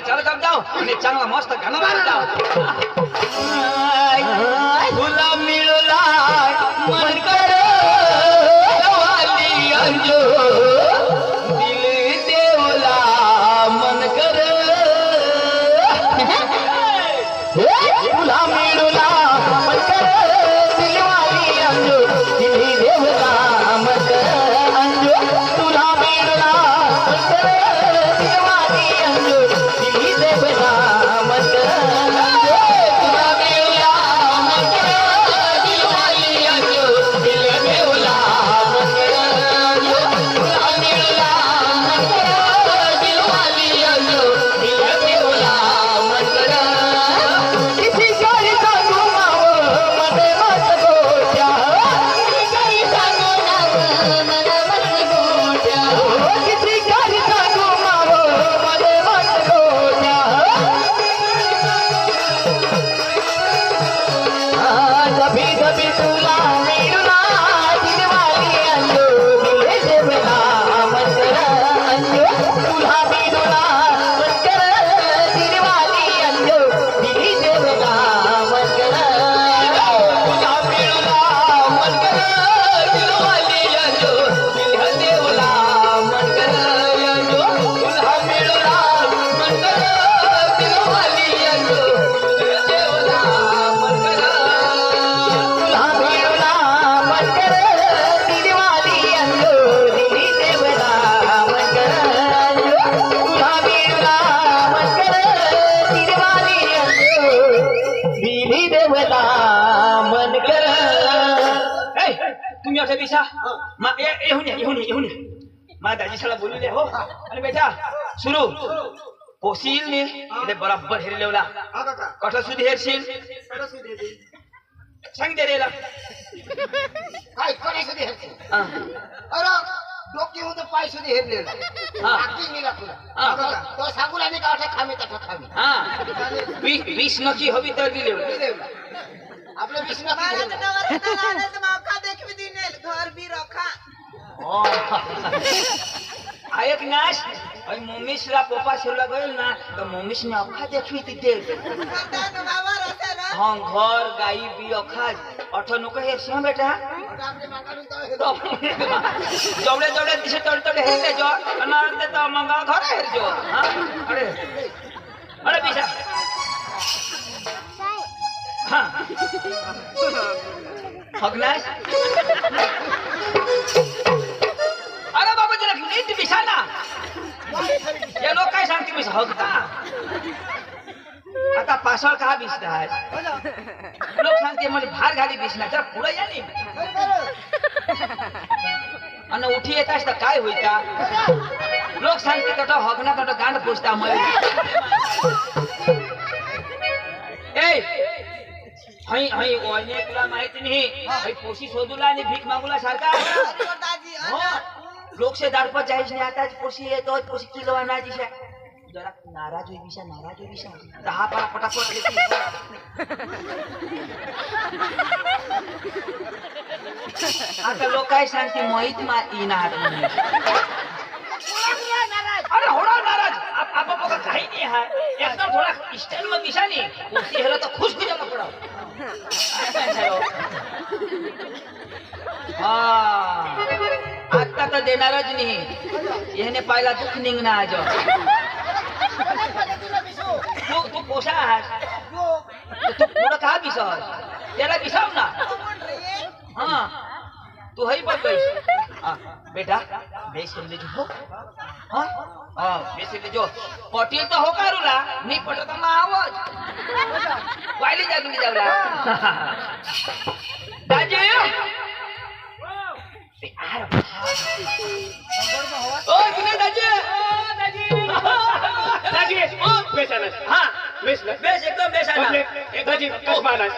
चांगले चालत जाऊ आणि चांगला मस्त गाणं गात जाऊ. तुला मिळला मन कर वाली अंजो दिल देवला मन कर तुला मिळला मन कर दिलवाली अंजो दिल देवला मन कर अंजो तुला मिळला मन कर दिलवाली अंजो दिल देवला मन कर तुला मिळला मन कर दिलवाली अंजो दिल देवला मन कर तुला मिळला मन कर दिलवाली अंजो दिल देवला मन कर किसी गाड़ी का घुमाओ मने मत गोट्या किसी गाड़ी का घुमाओ मने मत गोट्या किसी गाड़ी का घुमाओ मने मत गोट्या कभी कभी तुला मिळला दिलवाली अंजो दिल देवला मन कर अंजो तुला मिळला मन कर दिलवाली अंजो दिल देवला मन कर तुला मिळला मन कर दिलवाली अंजो दिल देवला मन कर अंजो तुला मिळला मन कर दिलवाली अंजो दिल देवला मन कर तुला मिळला मन कर दिलवाली अंजो दिल देवला मन कर अंजो तुला मिळला मन कर दिलवाली अंजो दिल देवला मन कर. तुम्ही अशा दिशा येऊन मा दाजीशाला बोलू दे हो. आणि बेटा सुरू पोसील ने इथे बराबर हेरलेवला कठ सुधी हेरशील सांग दे रेला काय कोणासाठी हेरते अरे डोकी होतं पाय सुद्धा हेरले बाकी निघा तुला तो सांगू आणि गावठा खामी तठा खामी हा वीस नक्की हवी तर दिले आपलं विष्णू घर भी रखा एक नाश आणि मम्मीसला पप्पा शिवला गईल ना तर मम्मीसने अखा देखवी तिथे हाँ घर गाई भी अखा अठ नको हेरशी हं बेटा जवळे जवळे दिशे तोडे तोडे हेरले जो आणि तो मंगा घर हेरजो हाँ अरे अरे बिशा हाँ हगनाश अरे बाबा जरा नीट बिशा ना या लोक काय सांगते बिशा हगता आता पासळ का बिसताय लोक सांगते मला भार घाली बिसना जरा पुढे या नी आणि उठी येतास तर काय होईता लोक सांगते तट हगना तट गांड पोचता मग ए हई हई ओने तुला माहित नाही हई पोशी शोधूला आणि भीक मागूला सारखा लोक से दाडपत जायच नाही आता पोशी येतो पोशी किलो आणायची जरा नाराज होई विषा 10 पारा फटाफट देती आता लोक काय सांगते मोहित मा इनार अरे होड़ा नाराज आप बघा काही नाही आहे एकदम थोडा स्टाइल में दिशा नहीं पोशी हेला तो खुश हो जाना पड़ा हाँ आता तर देणारच नाही याने पाहिला दुःख निघणार आज तू पोषा आहेस तू पुढं का बिसर त्याला बिसाव ना हाँ तू हई पर गई बेटा बेस कर ले जो हाँ हाँ बेस ले जो पटेल तो हो कारूला नहीं पटत ना आवाज वाली जागली जावला दाजी ओ किने दाजी दाजी ओ बेसानस हां बेस एकदम बेसाना एक दाजी कसमानस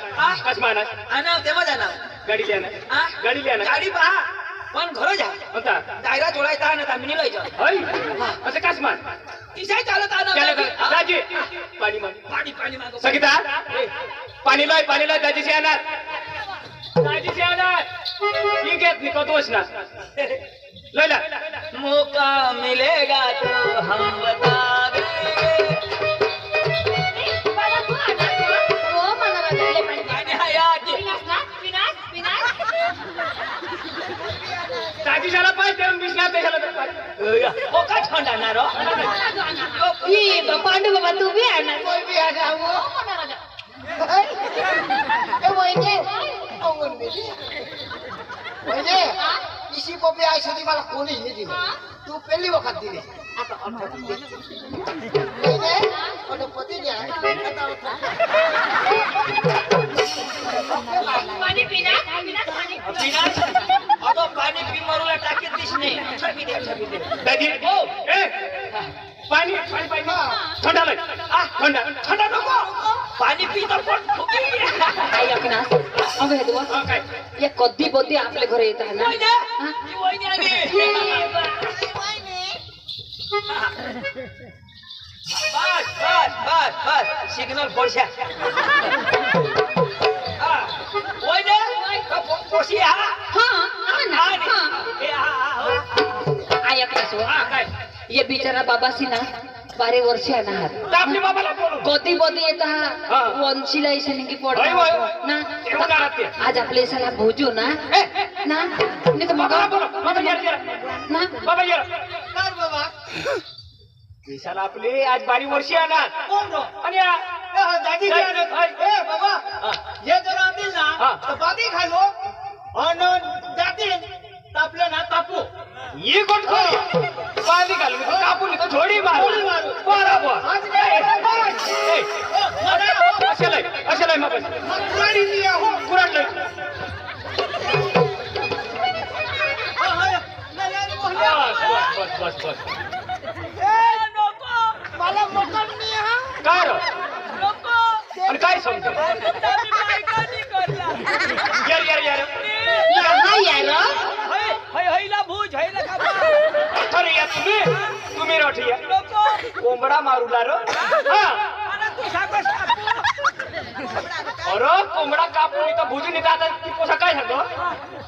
आना तेव्हा जाणार गाडी लिया गाडी पहा पण घर जा होता दायरा चोळायचा ना तामिनी लय जा होय असं कसमान तिसाय चालत आना दाजी पाणी माग सगीता पाणी लय दाजी से आना ठीक है निकोतोस ना लैला मौका मिलेगा तो हम बता देंगे पांडू बाबा तू भी आहे ना कोई भी आ जाओ मना राजा ए वहिनी ओ वहिनी इसी को भी आई सुधी मला कोणीच नाही दिली तू पहिली वखत दिली आता अठ्ठावीस वहिनी पण पती द्या पाणी पिना पाणी अविनाश आता पाणी पी मारूला टाकीत दिसणे छपी दे दादी ओ ए पाणी पाणी पाणी थंडा लय थंडा थंडा नको पाणी पी तर पण आई अविनाश अगं हे दुवा काय ये कधी बद्दी आपल्या घरी येत आहे ना वहिनी आली बस बस बस बस सिग्नल पडशा पोशी हा आई अविनाश ये बिचारा बाबासी ना 12 वर्ष आहे आपली बाबाला बोलू कधी बद्दी येत हा वंशीला इसे की पड ना आज आपले साला भोजू ना ना नाही तर मग ना बाबा ये कर बाबा देशाला आपले आज 12 वर्ष येणार कोण आणि दादी ए बाबा ये जर आतील ना तर बादी खालो आणि जातील तापलं ना तापू ये कोण खरी पाणी घालून कापून तो थोडी मारू बरोबर अशाला मग कुराडी लिया हो कुराडलं बस बस बस मला मटण नाही हा काय आणि काय समजू यार यार यार अरे या तुम्ही रोठिया कोंबडा मारूला रो अरे कोंबडा कापून इथं भुजून इथं आता ती पोसा काय सांगतो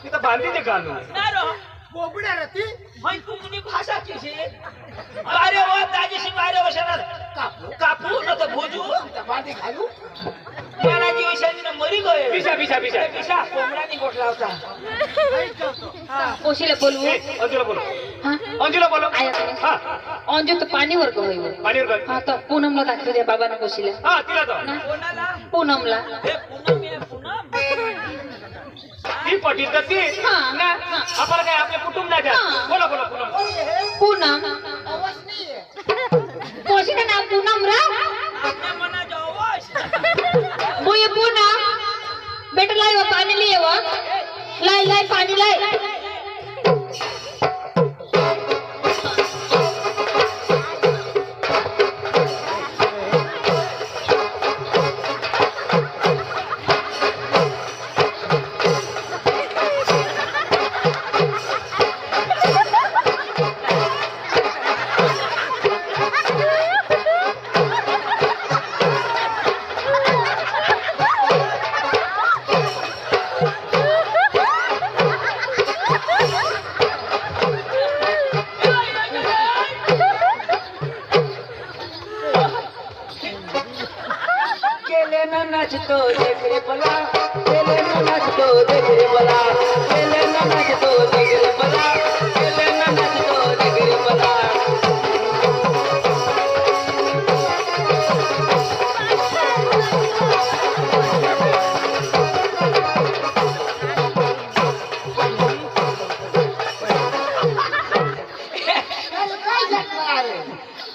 तिथं बांधी दे घालून बोबड्या रती भाषा कशी अरे वा ताजीशी 12 वर्षात कापू न तर भुजू बादी घालू मला जीवशालीने मरी गए पिशा पिशा पिशा पिशा कोंबडानी गोठला होता ओशीला बोलवू अंजुला बोलो हा अंजुला बोलो आई अविनाश हा अंजू तर पाणीवर गहोय पाणीवर गए हा तर पूनमला दाखवू द्या बाबांना कोशीला हा तिला तो ना पूनमला ती पटीत तर ती हा. ना आपल्याला काय आपले कुटुंब नाही द्या हा. बोला बोला पूनम पूनम आवाज नाहीये कोशीला नाव पूनम रा बोये पूनम बेटा लाई वो पानी लिए वो लाई लाई पानी लाई नाचतो देख रे बला केले ना नाचतो देख रे बला केले ना नाचतो देख रे बला केले ना नाचतो देख रे बला काय झटणार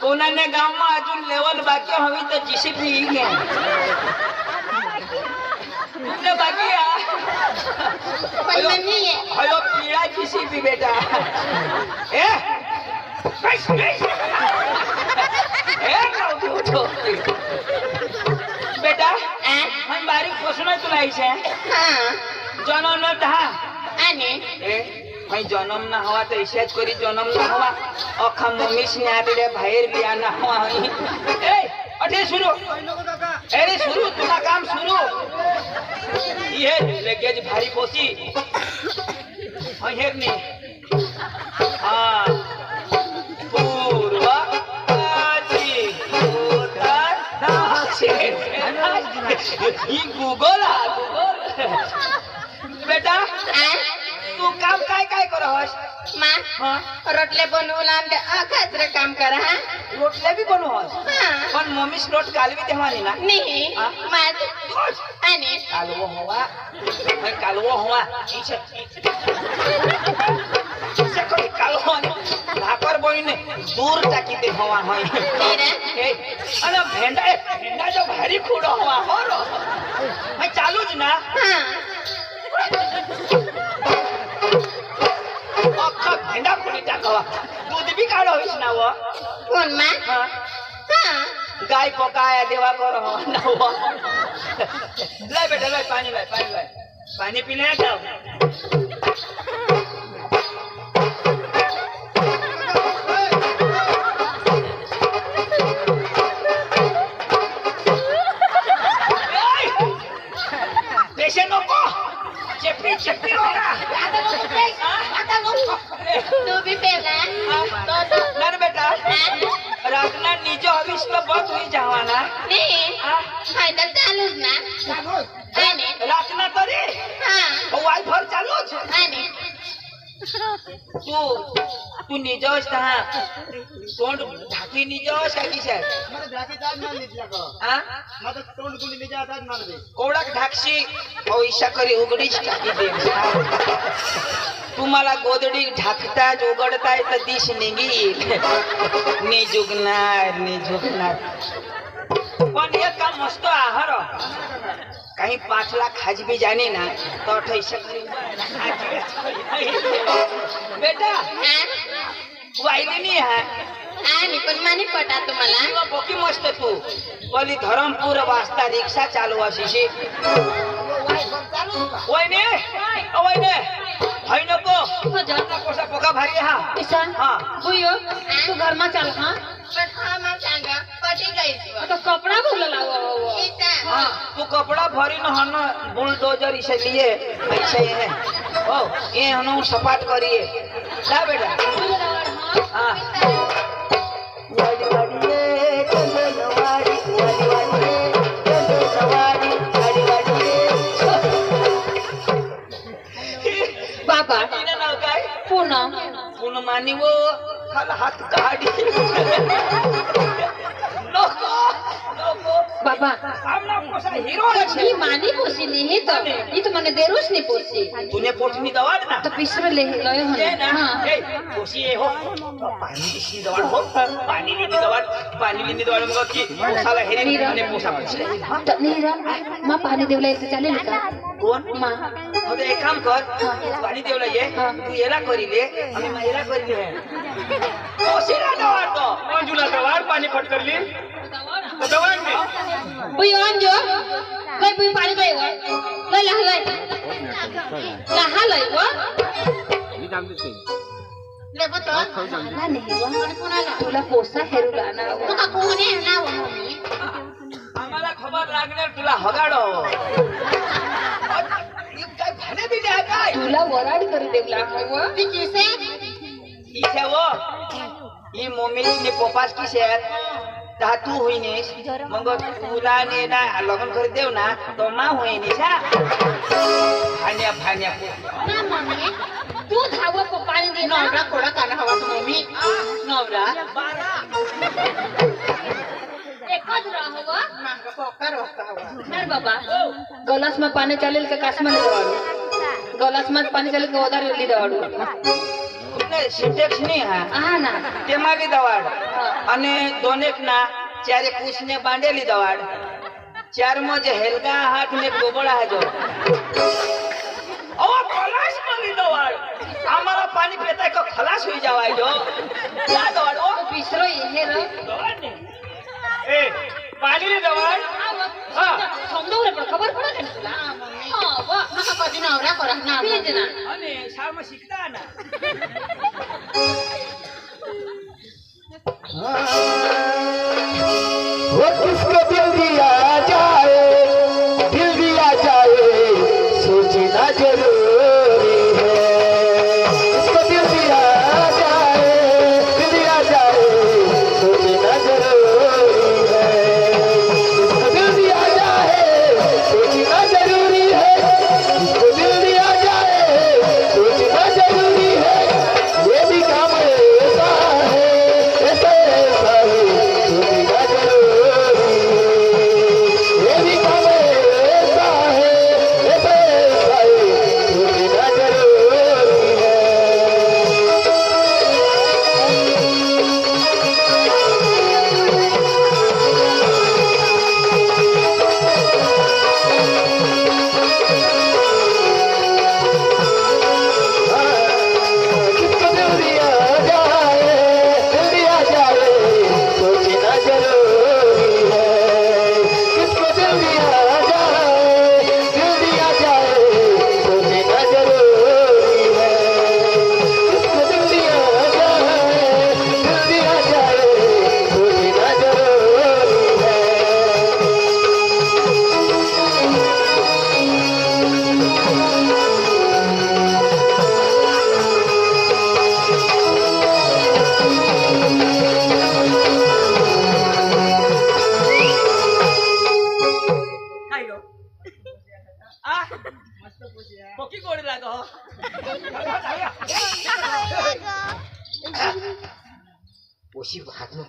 कोणाने गावમાં अजून लेवल बाकी हवी तर जीसीबी घे तुमने बाकी हयो पीळा जीसीबी बेटा ए जाऊ दे उठो बेटा हम बारीक पोसणं तुला आईशे जनम न दहा भाई जनम ना हवा तो इशाच करी जनम ना हवा अखा मम्मीस ने आते बाहेर भी आना हवा ए अठे शुरू अरे शुरू तुम्हारा काम शुरू ये लगेज भारी पोसी हेर नहीं हाँ पूर्व पश्चिम उत्तर दक्षिण ये गूगल बेटा तू काम काय काय करहस मा हा रोटले बनवून आमच्या खाजरे काम करा हा रोटल्या बी बनव हा पण मम्मीच रोट कालवी तेव्हा ना नाही हा? माझ आणि कालवो हवा भाई कालवो हवा कालवो भाकर बनीने दूर टाकी दे हवा हई ए अरे भेंडा जो भारी खुडो हवा हो रो भाई चालू ज ना हा अख्खा भेंडा खुडी टाकवा दूध बी काढो होईस ना वो कोण मा हा हा गाय पकाया देवा करो हवा ना वो ले बेटा ले पानी ले पानी पीने जाओ पेशेंट नको चेपी होगा आता नको तू भी पेला तो ना रे बेटा रातना निजो हवीस तो बहुत हुई जावाना नाही हाय तर चालूच ना आणि रातना तरी हा वायफाय चालू छे आणि तू निजोस तहा तोंड ढाकी निजोस का किसे मला ढाकीदार मान दिसला का हा माझं तोंड गुली निजा आताच मान दे कोवडाक ढाकशी ओ ईशा करी उघडीच टाकी दे तुम्हाला गोदडी ढाकताच उघडताय तर दिश निघील निजुगणार पण एक काम मस्त आहार काही 5 लाख खाज भी जाने ना तो 28 बेटा वाईली नहीं है आणि पण माने पटा तुम्हाला किंवा बोकी मस्त तू बोली धरमपुर वाजता रिक्षा चालू अशी वहिने भाई नको कोसा पोका भारी हा ईशान हा बुयो तू घरमा चाल हा पण हा मा सांगा कधी जायचं आता कपडा भरला लावा इता हाँ तू कपड़ा भरी न हन बुलडोजर इसे लिए ऐसे ही है ओ ये हनु सपाट करिए ला बेटा हाँ वाड़ी वाड़ी ये चंदन वाड़ी वाड़ी वाड़ी ये चंदन वाड़ी वाड़ी वाड़ी बाबा ये नाव काय पूनम पुन मानी वो खाला हाथ काढी नको बाबा सामना कोसा हीरो ही मानी पोसी नहीं तो ये तो मने देरोस नहीं पोसी तूने पोटनी दवाड ना तो पिसर ले गयो ये ना हन हां ए कोशी ये हो पानी दिसनी दवाड हो पानी लिनी दवाड मग की साला हेरी नीरा. ने पोसा पडले तो नीरा मां पाणी देवला इथे चालेल का कोण मां आता एक काम कर पाणी देवला ये हाँ. तू येला करीले आम्ही मायरा करीले कोशीला दवाड तो मंजुला दवाड पाणी फटकरली दवाड ने बुई अंजो लय बुई पाणी दे व लय लहा लय व लेबो तो ना नाही व तुला पोसा हेरुला ना तू का कोणी ना व मम्मी आम्हाला खबर लागणार तुला हगाडो काय भाने बी द्या काय तुला वराड करी देवला व ती किसे इथे वो ही मम्मी ने पप्पास की शेत ता तू होईनेस मग तुला ने ना लग्न कर देव ना तो मा होईनेस हा भान्या ना मम्मी तू धाव को पाणी दे ना नवरा कोडा काना हवा तू मम्मी नवरा 12 एकच राहव मांग पोकर होता हवा नर बाबा गलास में पाणी चालेल का कासमा ने देवाडू गलास में पाणी चालेल का वदार ली देवाडू तुमने सिंटेक्स नहीं है हा ना ते माली दवाड અને દોનેક ના ચારે કુસને બાંધેલી દવાડ ચાર માં જે હેલગા હાથ ને ગોબડા હજો ઓ ખલાસ મળી દવાડ અમારા પાણી પીતા કો ખલાસ હોઈ જવાય જો લા દવાડ ઓ पिसरो हे र દવાડ ને એ પાણી ની દવાડ હા समजावले पण खबर पडा का तुला हा वा नका कधी नवरा करा ना तेज ना અને સારમાં શીખતા ના वो किसको दिल दिया जाए सोचना जरूरी है किसको दिल दिया जाए सोचना जरूरी है किसको दिल दिया जाए सोचना जरूरी है किसको दिल दिया जाए सोचना जरूरी है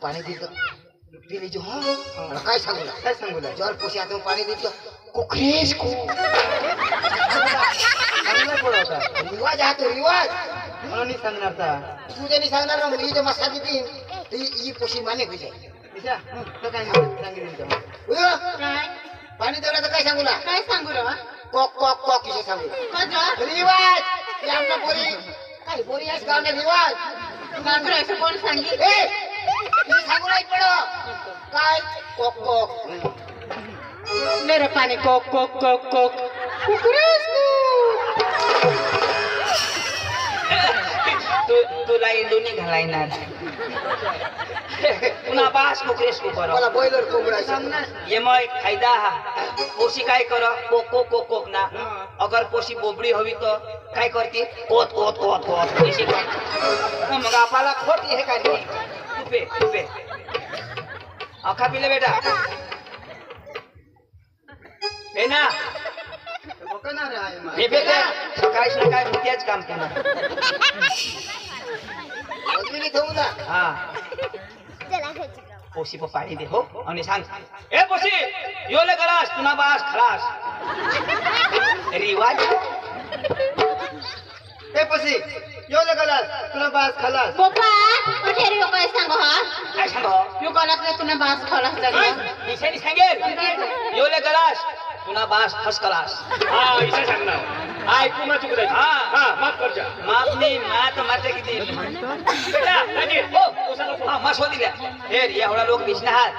पाणी दिलं पिली जो काय सांगू जर पोशी आता पाणी दिलं कोखरेस को रिवाज हा तो रिवाज म्हणून सांगणार ता तुझ्या सांगणार ना मुली जे मसा देतील ही पोशी माने होई दिशा तो काय सांगितलं काय पाणी देवला तर काय सांगू ना काय सांगू रे कॉक कॉक कॉक किसे सांगू कसं रिवाज हे आपला पोरी काय पोरी आहेस गावने रिवाज मात्र असं कोण सांगितलं ए किसे सांगू नाही पडो काय कॉक कॉक मेरे पाणी कोक कोक कोक कोक कुकरेस तुला इंडोनी घालायणार पुन्हा बास कोकरेस को करो मला बॉयलर कोंबडा सांगणार ये मग एक फायदा हा पोशी काय कर कोक कोक कोक कोक ना अगर पोशी बोबडी हवी तर काय करते कोत कोत कोत कोत अशी करते. मग आपल्याला खोट हे काय तुपे तुपे अखा पिले बेटा हे ना बघणार आहे हे बेटा सकाळी सकाळी तेच काम केलं अजूनही ठेवू ना हा पोशी पर पाणी दे हो आणि सांग ए पोशी यो ले गलास तुना बास खलास रिवाज ए पसी यो लगलास तुला बास खलास पप्पा कुठे काय सांगू हा काय सांग यो गलासले तुला बास खलास लागला दिशेने सांगेल यो ले गलास तुना बास फर्स्ट क्लास हा इसे सांगणार ऐकू मग चुकत हा हा माफ करजा माप नाही मात मारते किती बेटा राजी हो उसाला हा मस्त दिल्या हे एवढा लोक दिसणार आहात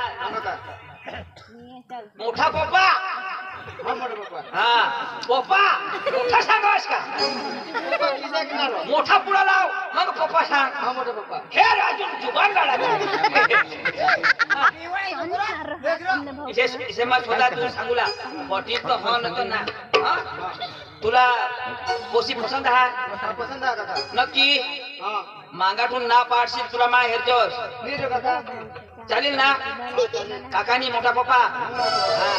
मोठा पप्पा हा मोठा पप्पा हा पप्पा मोठा सांगास का किसा किनारो मोठा पुढा लाव मग पप्पा सांग हा मोठा पप्पा हे राजू जुबान काढा इसे मग स्वतः तू सांगूला पटीत तो हो न तो ना हा? तुला पोशी पसंत हा हा पसंत आहे काका नक्की हा मागाठून ना पाडशील तुला मा हेरतोस नी रे काका चालेल ना काकानी मोठा पप्पा हा.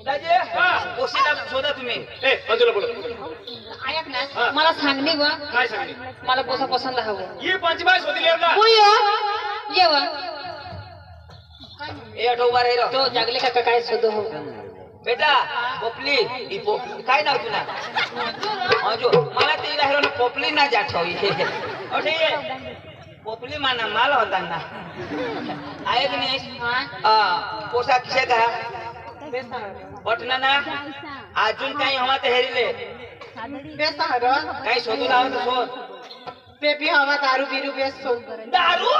दाजी पोशीला शोधा तुम्ही ए बाजूला बोल ऐक ना हा. मला सांग नी वा काय सांगली मला पोसा पसंत हवं ही पंचमाय शोधली ना होय येवा ए आठो उभा राहिलो तो जागले काका काय शोध हो बेटा पोपली ही पोपली काय नाव तुला अजो मला ते राहिलो ना पोपली ना जाठवी अठे ये पोपली माना माल होता ना आहे की नाही पोसा किसे का पटना ना अजून काही हवा तर हेरिले बेसहार काही शोधून आहो तर शोध पेपी हवा दारू बिरू बेस सोड दारू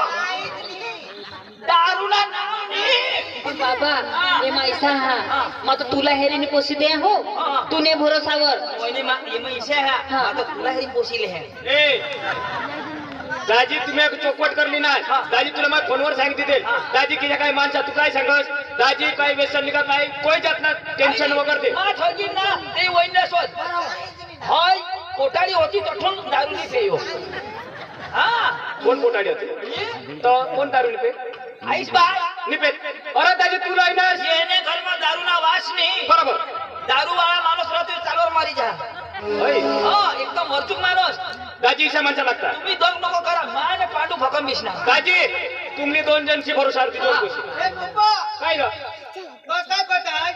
दारू ना नाव नाही पण बाबा ये मैसा हा मग तुला हेरीने पोसी दे हो तूने भरोसावर वहिनी मा ये मग इसे हा आता तुला हे पोशीले है ए दाजी तुम्ही एक चौकट करली ना दाजी तुला मग फोनवर सांगितले दाजी किया काय माणसा तू काय सांगस दाजी काय व्यसन का काय कोई जात ना टेन्शन वगैरे दे मात होती ना ते वहिनी शोध हाय कोटाळी होती तठून दारू नाही पेयो हा कोण पोटाडी होते तर कोण दारू निपे आईस बाय निपे अरे दाजी तू नाही ना येणे घરમાં दारू ना वास नाही बरोबर दारू वाला माणूस राहतो चालवर मारी जा होय हा एकदम वरचूक माणूस दाजी इशा माणसा लागता तुम्ही दंग नको करा माने पांडू भकम बिसना दाजी तुम्ही दोन जणची भरोसा होती दोन गोष्टी ए पप्पा काय ग बस काय करताय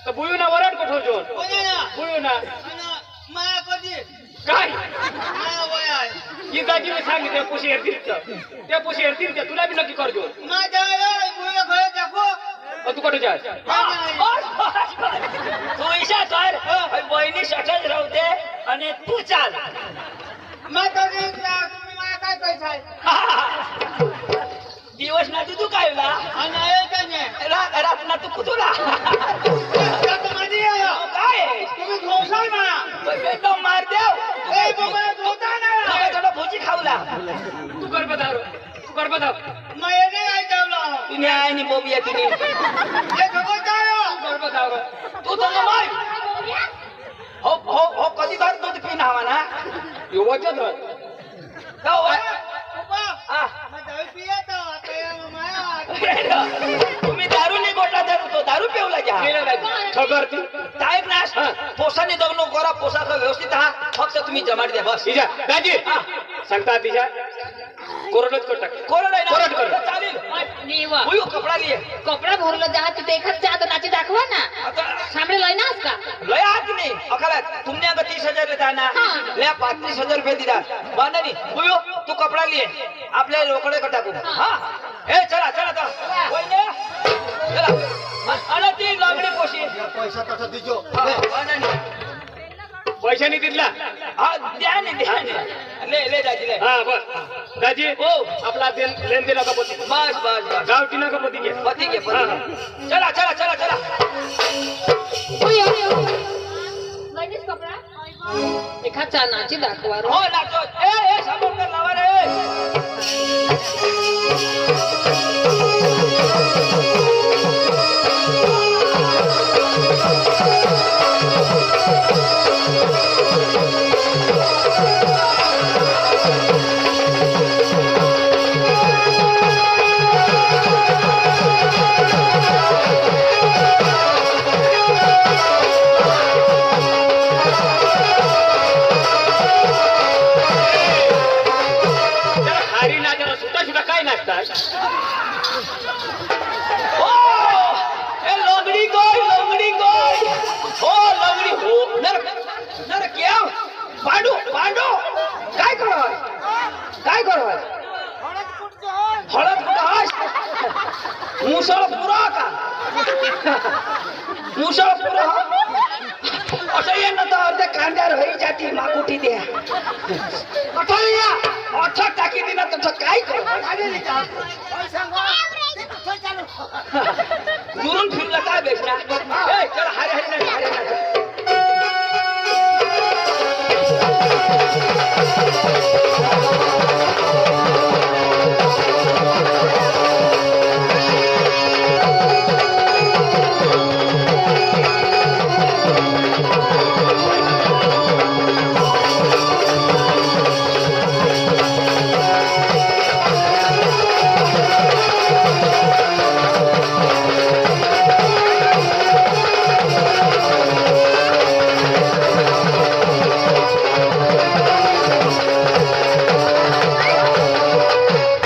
तर बुयू ना वराड कोठोर जोन कोणी ना बुयू ना माया कधी काय माया वय आहे ही दाजी मी सांगितलं पोशी हेरतील त्या पोशी हेरतील तुला बी नक्की करजो माझ्या बुला घर दाखव तू कुठे जाय तू इशा कर बहिणी सटल राहू दे आणि तू चाल मैं तो तुम्ही मला काय पैसा दिवस ना तू काय ला आणि आहे का नाही रात ना तू कुठला मध्ये काय तुम्ही घोषाल मला एकदम मार देव ए बाबा धोता ना थोडा भोजी खावला तू कर बता मैं नाही आई जावला तुम्ही आहे नि बोबिया तुम्ही हे खबर काय कर बता तू तो माय हो हो हो कधी बार दूध पिन हवा ना युवाच्या धर पप्पा आ मैं दारू पिया था आता माया तुम्ही दारू नाही गोटला दारू दारू पिवला जा खबर ती साहेब ना पोसाने दगनो करा पोसा का व्यवस्थित हा फक्त तुम्ही जमाट द्या बस तिच्या दाजी सांगता तिच्या कोरडच कर टाक कोरड आहे कोरड कर. चालेल मी वा. उयो कपडा लिए कपडा भरलो जा तू ते एखाद चादर नाची दाखवा ना आता सामने लयनास का लय आत नाही अकाला तुमने अगर 30,000 देता ना हाँ. ले 35,000 रुपये दिला बांधणी उयो तू कपडा लिए आपल्या रोकडे का टाकू हा ए चला चला चला वहिनी चला अरे ती लांगडी पोशी पैसा तसा दिजो हा, बांधणी पैशाने दिला हा द्या नाही ले दाजी ले हा बस दाजी हो आपला लेन देना का पती बस बस बस गावठी ना का पती घे पती घे पती घे. चला चला चला चला लयनीस कपडा एखाद चा नाची दाखवा रो. हो लागतो ए समोर कर लावा रे जरा खारी ना जरा सुटा सुटा काय नाचताय हो ए लोंगडी गोय हो लोंगडी हो नर नर क्या पांडू पांडू काय करो हळद कुठं हास मुसळ पुरा का मुसळ पुरा असं ये ना तर अर्ध्या कांद्यावर होई जाती माकुटी द्या अठा टाकी दिना तुमचं काय करू दुरून फिरला काय बेसना ए चल हरे नाही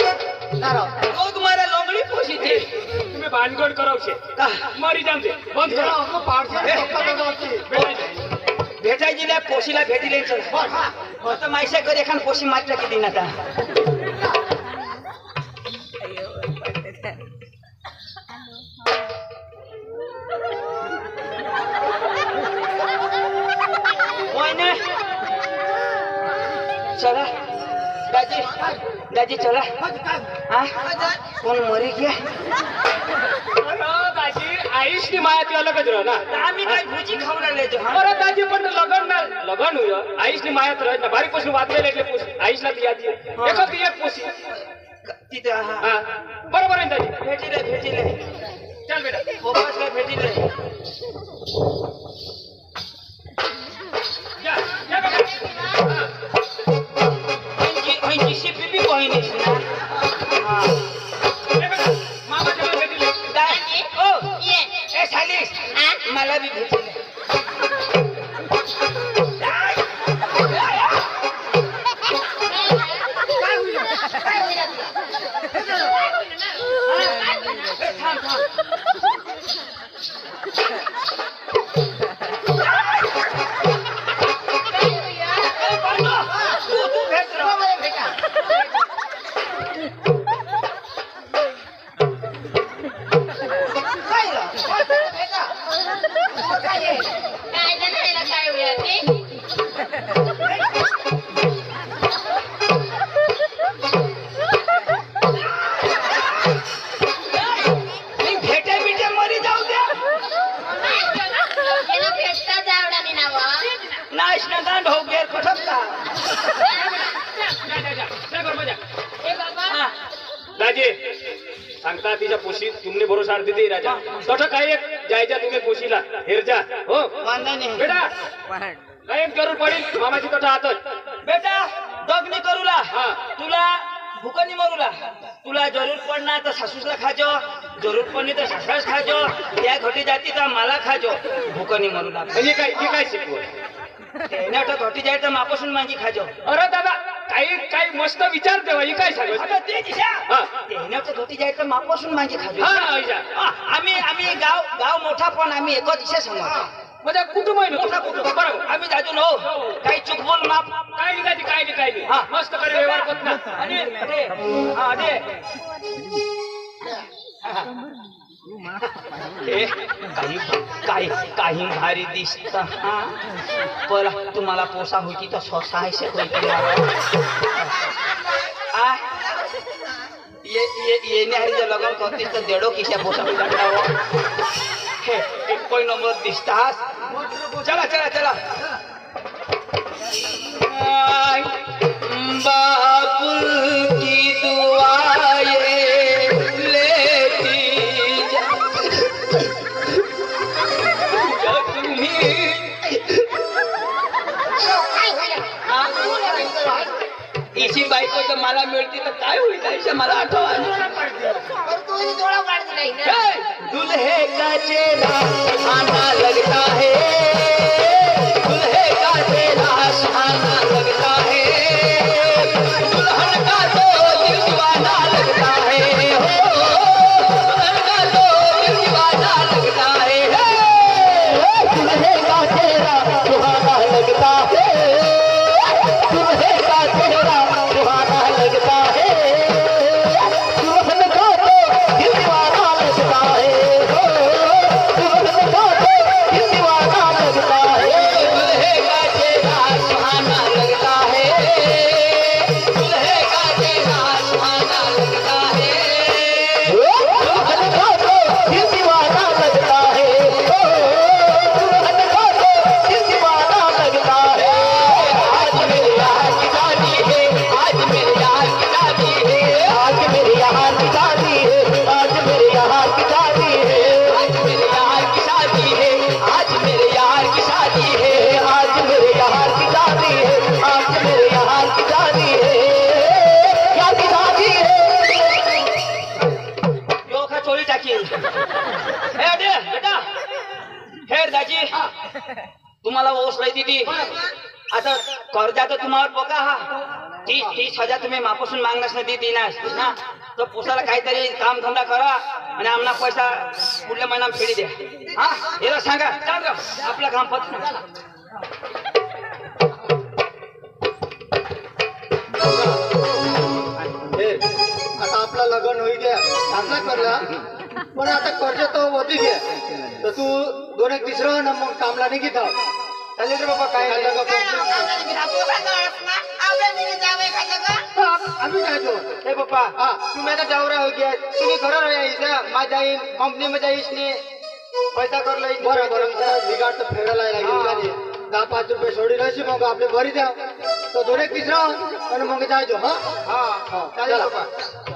रोग मारे लोंगडी पोशी थे तुम्ही भानगड कराव शे मरी जाम दे बंद करा भेटायची नाही पोशीला भेटीले चल आता माहिती कर एखाद पोशी मात्र किती ना आता वहिनी चला दाजी चला हा कोण मरी गया अरे दाजी आईशनी माया ती अलगच रह ना आम्ही काय भुजी खाऊ लागले अरे दाजी पण लगन हुयो आईशनी मायात रह ना बारीक पोशी वाचलेले એટલે पोशी आईशला ती यादी एकच ती एक पोशी तिथे हा हा बरोबर आहे दाजी भेटीले चल बेटा फोकसला भेटीले या बेटा ऐंशी शिपी बहिणीस ना हा या बेटा मामा चला भेटीले दाजी ओ ए सालिस मला बी भेटीले दाजी सांगता तिच्या पोशी तुमने भरोसा दीदी राजा तसं काही एक जायच्या तुम्ही पोशीला हेरजा हो बेटा काही एक जरूर पडेल मामाची तसं हातच बेटा दगनी करूला हा. तुला भूकनी मरूला तुला जरूर पडणार तर सासूसला खाजो जरूर पडली तर सासराच खाजो त्या घटी जाती तर मला खाजो भूकनी मरूला म्हणजे काय ती काय शिकवत घटी जाय तर मापासून मागी खाजो अरे दादा काही मस्त विचार तेव्हा ही काय सांगत आता ते दिशा हा. तेहण्याचं धोती जाय तर मापासून मागे खाली हा विचार आम्ही गाव मोठा पण आम्ही एका दिशा समज म्हणजे कुटुंब आहे मोठा ना कुटुंब बरोबर आम्ही जातो ना हो. काही चूक बोल माप काय नाही काय नाही हा. मस्त करे व्यवहार करत ना अरे अरे हा अरे हे काही काही भारी दिसत हा पर तुम्हाला पोसा होती तर स्वसायशे होती येणे लगन करतीस तर देडो किशा पोसा कोई नंबर दिसतास चला चला चला बाबुल की दुआएं लेती जा तुम्ही इसी बायको तर मला मिळते तर काय होईल ऐसा मला आठवा दुल्हे का चेहरा सुहाना लगता है दुल्हे का चेहरा सुहाना लगता है दुल्हन का तो दिल दीवाना लगता है हो दुल्हन का तो दिल दीवाना लगता है दुल्हे का चेहरा सुहाना लगता है दुल्हे का चेहरा सुहाना लगता है दुल्हन का तो दिल दीवाना लगता है दुल्हन का तो दिल दीवाना लगता है दुल्हे का चेहरा सुहाना लगता है दुल्हे का चेहरा सुहाना लगता है दुल्हन का तो दिल दीवाना लगता है दुल्हन का तो दिल दीवाना लगता है आज मेरे यहाँ की शादी है आज मेरे यहाँ की शादी है आज मेरे यहाँ की शादी है आज मेरे यहाँ की शादी है आज मेरे यहाँ की शादी है आज मेरे यहाँ की शादी है आज मेरे यहाँ की शादी है आज मेरे यहाँ की शादी है क्या की शादी है लोका चोरी टाकील हे अडे बेटा हे दाजी तुम्हाला ओस राहती ती आता कर्जाचं तुम्हाला बघा हा 30,000 तुम्ही मापासून मागण्यास नाही देणार ना तर पोसाला काहीतरी काम धंदा करा आणि आम्हाला पैसा पुढल्या महिन्यात फेडी द्या हा याला सांगा चाल ग, आपलं काम पत आता आपला लग्न होई द्या चांगला करला पण आता कर्ज तो वधी घे तर तू 2 एक तिसरं ना मग कामला नाही घेता चालेल रे बाबा काय आम्ही जायचो हे पप्पा तुम्ही आता जावरा हो गया तुम्ही खरं इथं माझ्या कंपनी मध्ये जाईस ने पैसा करला बरं बरं बिगाड तर फेरायला लागेल 10-5 रुपये सोडी राहायची मग आपले भरी द्या तो 2 एक तिसरं आणि मग जायचो हा चालेल पप्पा